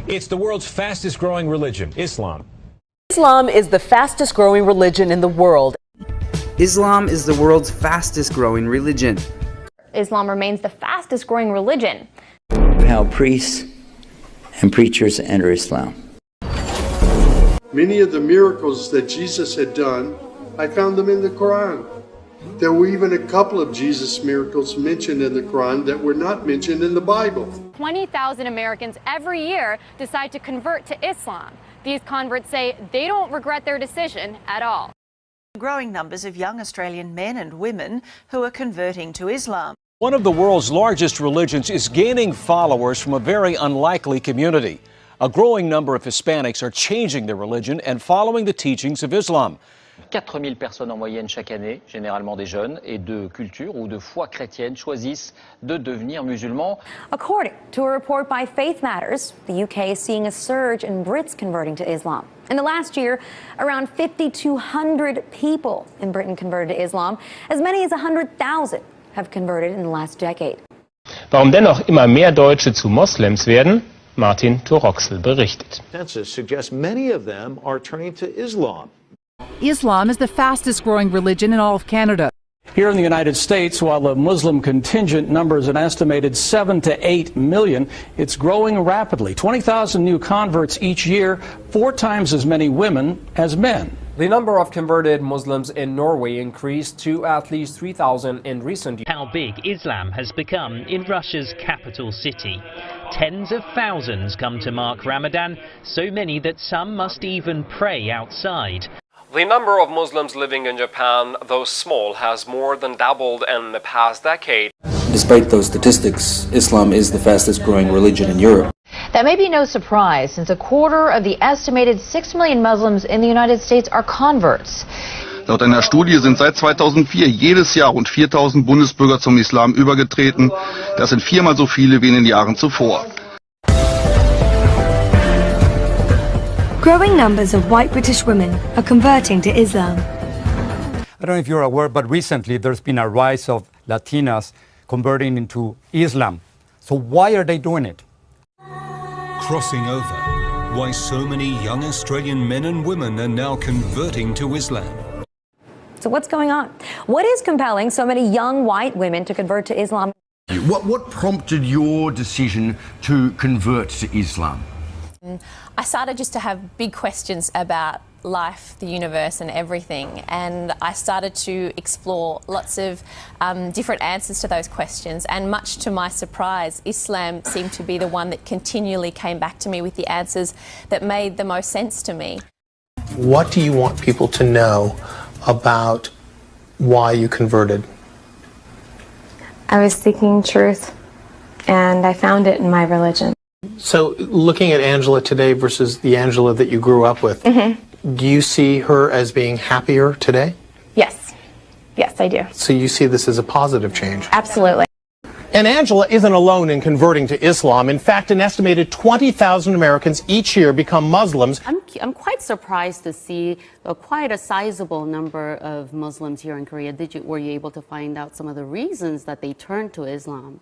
It's the world's fastest growing religion, Islam. Islam is the fastest growing religion in the world. Islam is the world's fastest growing religion. Islam remains the fastest growing religion. How priests and preachers enter Islam. Many of the miracles that Jesus had done, I found them in the Quran. There were even a couple of Jesus miracles mentioned in the Quran that were not mentioned in the Bible. 20,000 Americans every year decide to convert to Islam. These converts say they don't regret their decision at all. Growing numbers of young Australian men and women who are converting to Islam. One of the world's largest religions is gaining followers from a very unlikely community. A growing number of Hispanics are changing their religion and following the teachings of Islam. 4000 personnes en moyenne chaque année, généralement des jeunes et de culture ou de foi chrétienne, choisissent de devenir musulmans. According to a report by Faith Matters, the UK is seeing a surge in Brits converting to Islam. In the last year, around 5,200 people in Britain converted to Islam. As many as 100,000 have converted in the last decade. Warum dennoch immer mehr Deutsche zu Moslems werden? Martin Toroxel berichtet. Census suggests many of them are turning to Islam. Islam is the fastest growing religion in all of Canada. Here in the United States, while the Muslim contingent numbers an estimated 7 to 8 million, it's growing rapidly. 20,000 new converts each year, 4 times as many women as men. The number of converted Muslims in Norway increased to at least 3,000 in recent years. How big Islam has become in Russia's capital city. Tens of thousands come to mark Ramadan, so many that some must even pray outside. The number of Muslims living in Japan, though small, has more than doubled in the past decade. Despite those statistics, Islam is the fastest growing religion in Europe. That may be no surprise, since a quarter of the estimated 6 million Muslims in the United States are converts. Laut einer Studie sind seit 2004 jedes Jahr rund 4.000 Bundesbürger zum Islam übergetreten. Das sind 4-mal so viele wie in den Jahren zuvor. Growing numbers of white British women are converting to Islam. I don't know if you're aware, but recently there's been a rise of Latinas converting into Islam. So why are they doing it? Crossing over. Why so many young Australian men and women are now converting to Islam. So what's going on? What is compelling so many young white women to convert to Islam? What prompted your decision to convert to Islam? I started just to have big questions about life, the universe and everything, and I started to explore lots of different answers to those questions, and much to my surprise, Islam seemed to be the one that continually came back to me with the answers that made the most sense to me. What do you want people to know about why you converted? I was seeking truth, and I found it in my religion. So, looking at Angela today versus the Angela that you grew up with, do you see her as being happier today? Yes. Yes, I do. So you see this as a positive change? Absolutely. And Angela isn't alone in converting to Islam. In fact, an estimated 20,000 Americans each year become Muslims. I'm quite surprised to see quite a sizable number of Muslims here in Korea. Were you able to find out some of the reasons that they turned to Islam?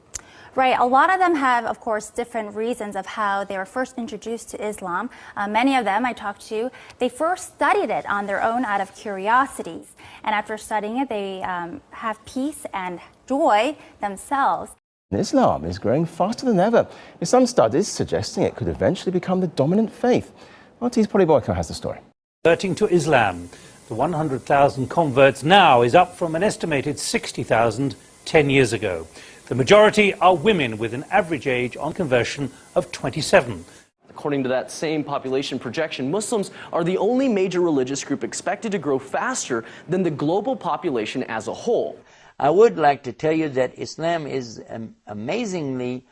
Right. A lot of them have, of course, different reasons of how they were first introduced to Islam. Many of them I talked to, they first studied it on their own out of curiosities. And after studying it, they have peace and joy themselves. Islam is growing faster than ever, with some studies suggesting it could eventually become the dominant faith. Maltese Polyboyko has the story. Converting to Islam. The 100,000 converts now is up from an estimated 60,000 10 years ago. The majority are women with an average age on conversion of 27. According to that same population projection, Muslims are the only major religious group expected to grow faster than the global population as a whole. I would like to tell you that Islam is amazingly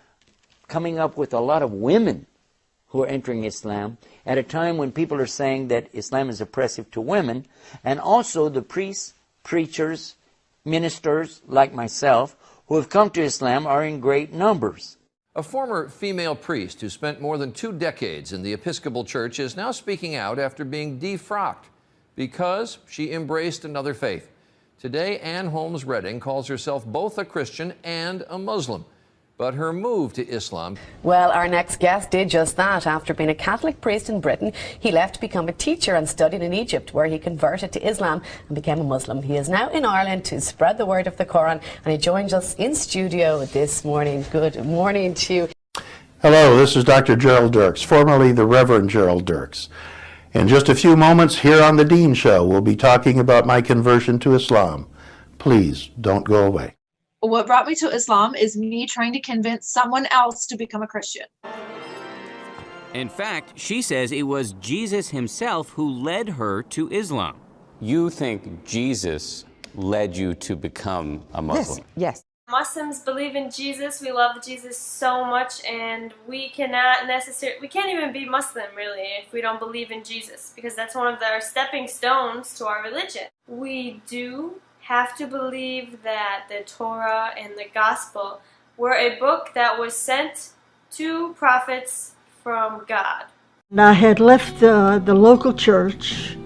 coming up with a lot of women who are entering Islam at a time when people are saying that Islam is oppressive to women, and also the priests, preachers, ministers like myself who have come to Islam are in great numbers. A former female priest who spent more than 2 decades in the Episcopal Church is now speaking out after being defrocked because she embraced another faith. Today, Ann Holmes Redding calls herself both a Christian and a Muslim. but her move to Islam. Well, our next guest did just that. After being a Catholic priest in Britain, he left to become a teacher and studied in Egypt, where he converted to Islam and became a Muslim. He is now in Ireland to spread the word of the Quran, and he joins us in studio this morning. Good morning to you. Hello, this is Dr. Gerald Dirks, formerly the Reverend Gerald Dirks. In just a few moments here on The Dean Show, we'll be talking about my conversion to Islam. Please don't go away. What brought me to Islam is me trying to convince someone else to become a Christian. In fact, she says it was Jesus himself who led her to Islam. You think Jesus led you to become a Muslim? Yes. Muslims believe in Jesus. We love Jesus so much, and we can't even be Muslim, really, if we don't believe in Jesus, because that's one of our stepping stones to our religion. We do have to believe that the Torah and the Gospel were a book that was sent to prophets from God. I had left the local church.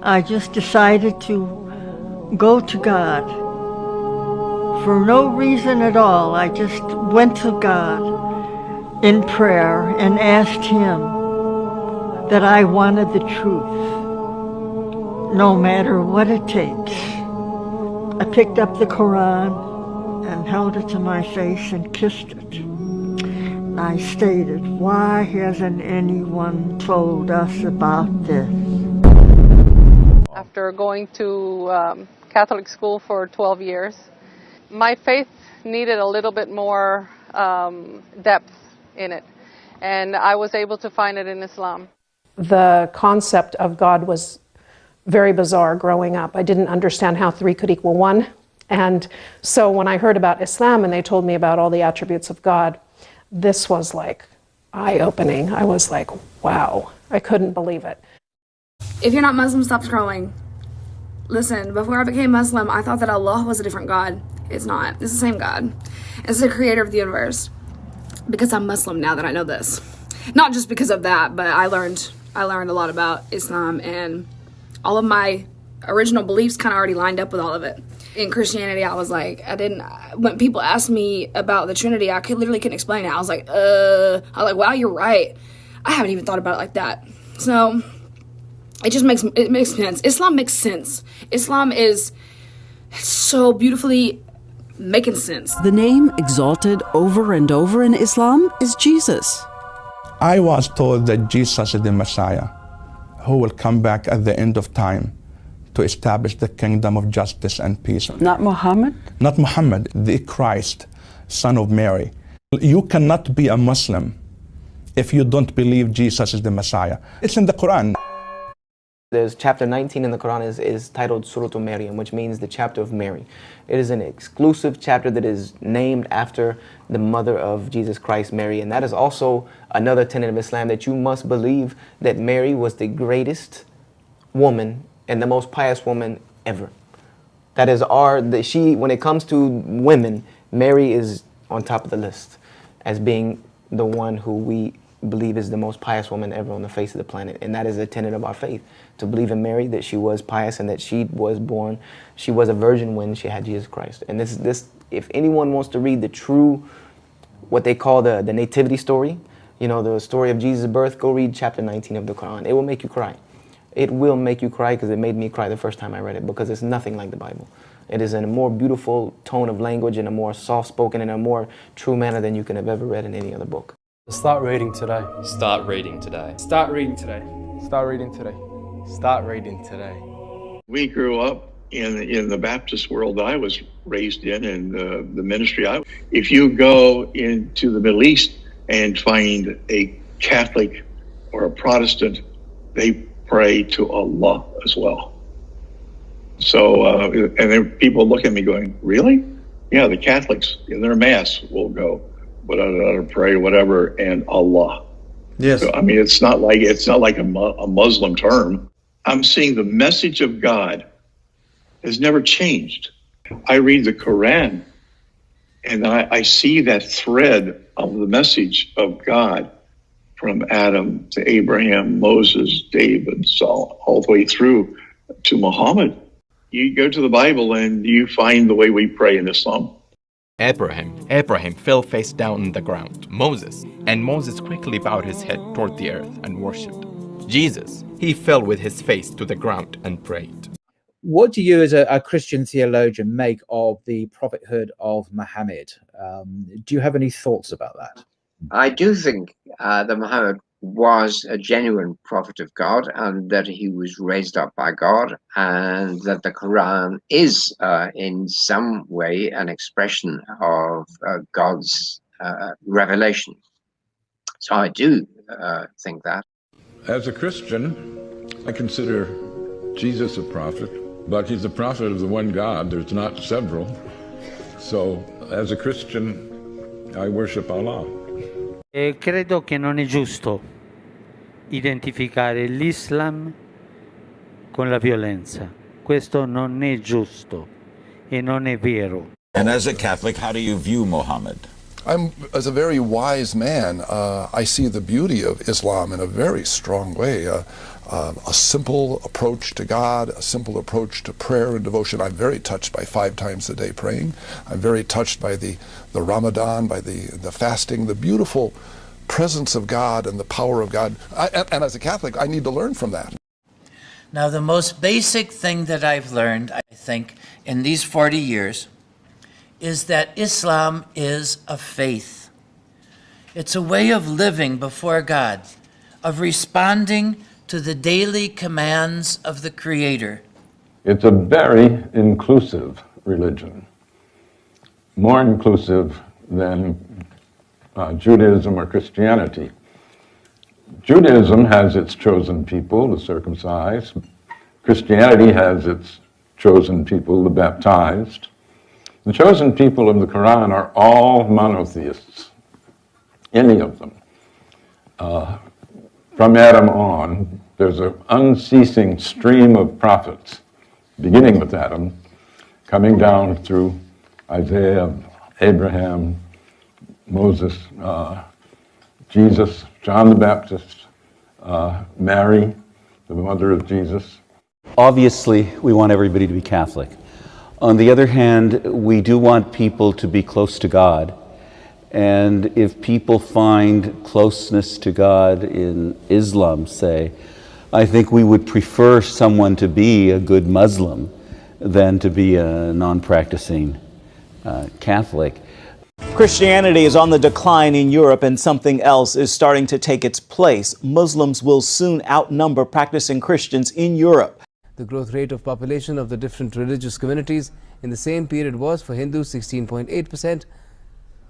I just decided to go to God. For no reason at all, I just went to God in prayer and asked Him that I wanted the truth, no matter what it takes. I picked up the Quran and held it to my face and kissed it. I stated, why hasn't anyone told us about this? After going to Catholic school for 12 years, my faith needed a little bit more depth in it, and I was able to find it in Islam. The concept of God was very bizarre growing up. I didn't understand how 3 could equal 1. And so when I heard about Islam and they told me about all the attributes of God, this was like eye-opening. I was like, wow, I couldn't believe it. If you're not Muslim, stop scrolling. Listen, before I became Muslim, I thought that Allah was a different God. It's not. It's the same God. It's the creator of the universe. Because I'm Muslim now that I know this. Not just because of that, but I learned a lot about Islam, and all of my original beliefs kind of already lined up with all of it. In Christianity, I was like, when people asked me about the Trinity, I literally couldn't explain it. I was like, wow, you're right. I haven't even thought about it like that. So it makes sense. Islam makes sense. Islam is so beautifully making sense. The name exalted over and over in Islam is Jesus. I was told that Jesus is the Messiah, who will come back at the end of time to establish the kingdom of justice and peace. Not Muhammad? Not Muhammad, the Christ, son of Mary. You cannot be a Muslim if you don't believe Jesus is the Messiah. It's in the Quran. There's chapter 19 in the Quran is titled Surah Maryam, which means the chapter of Mary. It is an exclusive chapter that is named after the mother of Jesus Christ, Mary. And that is also another tenet of Islam, that you must believe that Mary was the greatest woman and the most pious woman ever. That is when it comes to women, Mary is on top of the list as being the one who we believe is the most pious woman ever on the face of the planet. And that is a tenet of our faith, to believe in Mary, that she was pious and that she was a virgin when she had Jesus Christ. And this if anyone wants to read the true, what they call the nativity story, the story of Jesus' birth, go read chapter 19 of the Quran. It will make you cry. It will make you cry, because it made me cry the first time I read it, because it's nothing like the Bible. It is in a more beautiful tone of language, in a more soft-spoken, in a more true manner than you can have ever read in any other book. Start reading today. Start reading today. Start reading today. Start reading today. Start reading today. We grew up in the Baptist world I was raised in, and the ministry if you go into the Middle East and find a Catholic or a Protestant, they pray to Allah as well. So, and then people look at me going, really? Yeah, the Catholics in their Mass will go, pray, whatever, and Allah. Yes. So, I mean, it's not like a Muslim term. I'm seeing the message of God has never changed. I read the Quran, and I see that thread of the message of God from Adam to Abraham, Moses, David, Saul, all the way through to Muhammad. You go to the Bible and you find the way we pray in Islam. Abraham fell face down on the ground. Moses quickly bowed his head toward the earth and worshipped. Jesus, he fell with his face to the ground and prayed. What do you, as a Christian theologian, make of the prophethood of Muhammad? Do you have any thoughts about that? I do think that Muhammad was a genuine prophet of God, and that he was raised up by God, and that the Quran is in some way an expression of God's revelation. So I do think that. As a Christian, I consider Jesus a prophet, but he's a prophet of the one God. There's not several. So as a Christian, I worship Allah. Credo che non è giusto identificare l'Islam con la violenza. Questo non è giusto e non è vero. And as a Catholic, how do you view Muhammad? As a very wise man, I see the beauty of Islam in a very strong way. A simple approach to God, a simple approach to prayer and devotion. I'm very touched by 5 times a day praying. I'm very touched by the Ramadan, by the fasting, the beautiful presence of God and the power of God. And as a Catholic, I need to learn from that. Now, the most basic thing that I've learned, I think, in these 40 years is that Islam is a faith. It's a way of living before God, of responding to the daily commands of the Creator. It's a very inclusive religion, more inclusive than Judaism or Christianity. Judaism has its chosen people, the circumcised. Christianity has its chosen people, the baptized. The chosen people of the Quran are all monotheists, any of them. From Adam on, there's an unceasing stream of prophets, beginning with Adam, coming down through Isaiah, Abraham, Moses, Jesus, John the Baptist, Mary, the mother of Jesus. Obviously, we want everybody to be Catholic. On the other hand, we do want people to be close to God. And if people find closeness to God in Islam, say, I think we would prefer someone to be a good Muslim than to be a non-practicing Catholic. Christianity is on the decline in Europe, and something else is starting to take its place. Muslims will soon outnumber practicing Christians in Europe. The growth rate of population of the different religious communities in the same period was for Hindus 16.8%,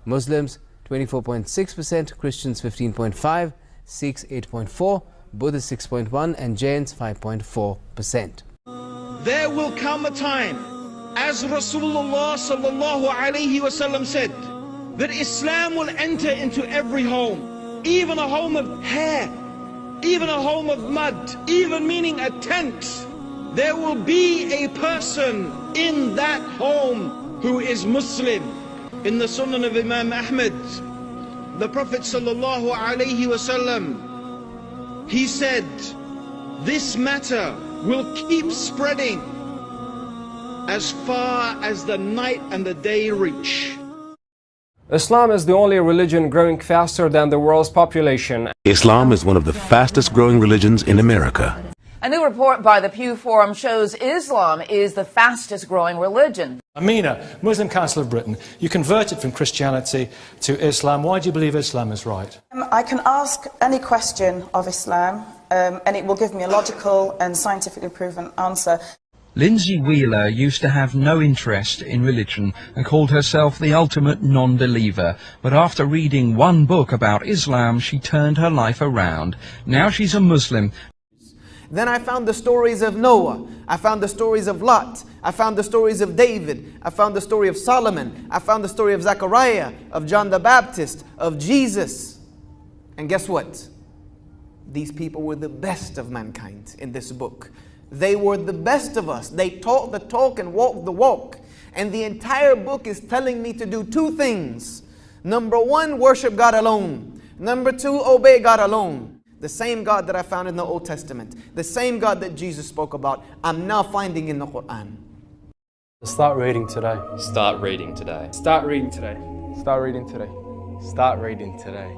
Muslims 24.6%, Christians 15.5%, Sikhs 8.4%, Buddhists 6.1%, and Jains 5.4%. There will come a time, as Rasulullah sallallahu alaihi wasallam said, that Islam will enter into every home, even a home of hair, even a home of mud, even meaning a tent. There will be a person in that home who is Muslim. In the Sunan of Imam Ahmad, the Prophet sallallahu alaihi wasallam, he said, this matter will keep spreading as far as the night and the day reach. Islam is the only religion growing faster than the world's population. Islam is one of the fastest growing religions in America. A new report by the Pew Forum shows Islam is the fastest growing religion. Amina, Muslim Council of Britain, you converted from Christianity to Islam. Why do you believe Islam is right? I can ask any question of Islam and it will give me a logical and scientifically proven answer. Lindsay Wheeler used to have no interest in religion and called herself the ultimate non-believer. But after reading one book about Islam, she turned her life around. Now she's a Muslim. Then I found the stories of Noah. I found the stories of Lot. I found the stories of David. I found the story of Solomon. I found the story of Zechariah, of John the Baptist, of Jesus. And guess what? These people were the best of mankind in this book. They were the best of us. They talked the talk and walked the walk. And the entire book is telling me to do 2 things. Number 1, worship God alone. Number 2, obey God alone. The same God that I found in the Old Testament, the same God that Jesus spoke about, I'm now finding in the Quran. Start reading today. Start reading today. Start reading today. Start reading today. Start reading today.